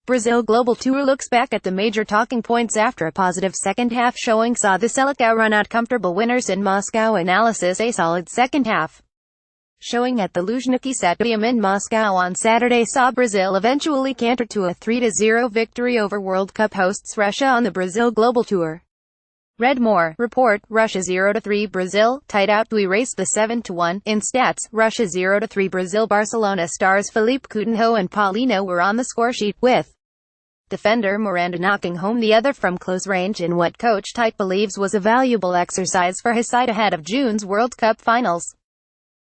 Brazil Global Tour looks back at the major talking points after a positive second-half showing saw the Seleção run out comfortable winners in Moscow. Analysis: a solid second-half showing at the Luzhniki Stadium in Moscow on Saturday saw Brazil eventually canter to a 3-0 victory over World Cup hosts Russia on the Brazil Global Tour. Read more. Report: Russia 0-3 Brazil, tight out. We raced the 7-1. In stats, Russia 0-3 Brazil. Barcelona stars Felipe Coutinho and Paulino were on the scoresheet, with defender Miranda knocking home the other from close range in what Coach Tite believes was a valuable exercise for his side ahead of June's World Cup finals.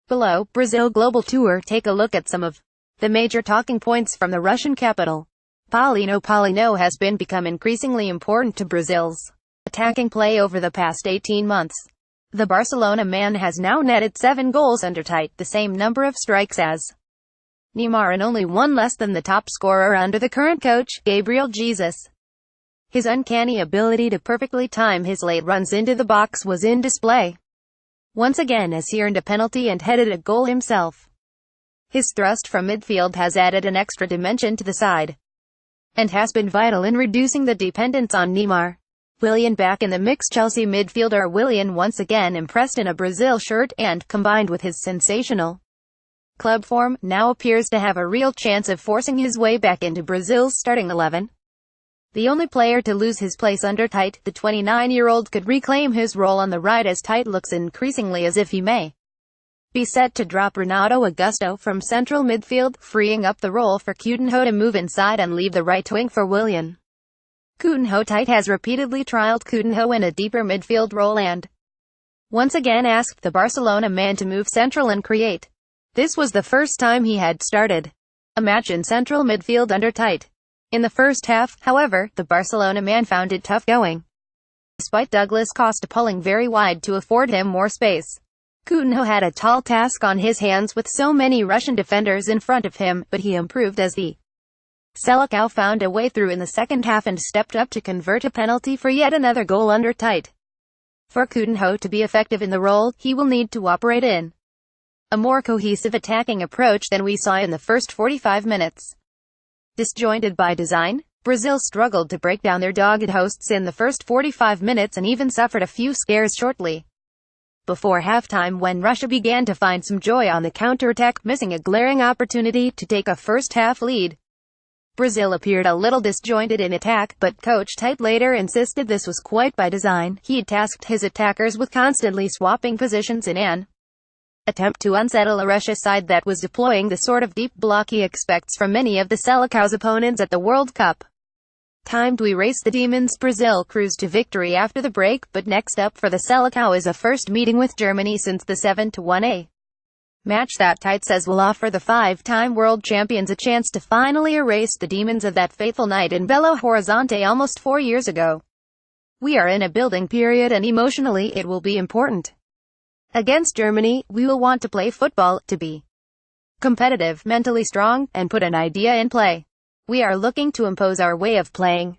Below, Brazil Global Tour. Take a look at some of the major talking points from the Russian capital. Paulino has become increasingly important to Brazil's attacking play over the past 18 months. The Barcelona man has now netted 7 goals under Tite, the same number of strikes as Neymar and only one less than the top scorer under the current coach, Gabriel Jesus. His uncanny ability to perfectly time his late runs into the box was in display once again as he earned a penalty and headed a goal himself. His thrust from midfield has added an extra dimension to the side and has been vital in reducing the dependence on Neymar. Willian back in the mix. Chelsea midfielder Willian once again impressed in a Brazil shirt and, combined with his sensational club form, now appears to have a real chance of forcing his way back into Brazil's starting 11. The only player to lose his place under Tite, the 29-year-old could reclaim his role on the right as Tite looks increasingly as if he may be set to drop Renato Augusto from central midfield, freeing up the role for Coutinho to move inside and leave the right wing for Willian. Tite has repeatedly trialed Coutinho in a deeper midfield role and once again asked the Barcelona man to move central and create. This was the first time he had started a match in central midfield under Tite. In the first half, however, the Barcelona man found it tough going, despite Douglas Costa pulling very wide to afford him more space. Coutinho had a tall task on his hands with so many Russian defenders in front of him, but he improved as the Seleção found a way through in the second half and stepped up to convert a penalty for yet another goal under Tite. For Coutinho to be effective in the role, he will need to operate in a more cohesive attacking approach than we saw in the first 45 minutes. Disjointed by design, Brazil struggled to break down their dogged hosts in the first 45 minutes and even suffered a few scares shortly before halftime when Russia began to find some joy on the counterattack, missing a glaring opportunity to take a first-half lead. Brazil appeared a little disjointed in attack, but Coach Tite later insisted this was quite by design. He tasked his attackers with constantly swapping positions in an attempt to unsettle a Russia side that was deploying the sort of deep block he expects from many of the Seleção's opponents at the World Cup. Timed we race the demons. Brazil cruised to victory after the break, but next up for the Seleção is a first meeting with Germany since the 7-1 match that Tite says will offer the 5-time world champions a chance to finally erase the demons of that fateful night in Belo Horizonte almost 4 years ago. We are in a building period and emotionally it will be important. Against Germany, we will want to play football, to be competitive, mentally strong, and put an idea in play. We are looking to impose our way of playing.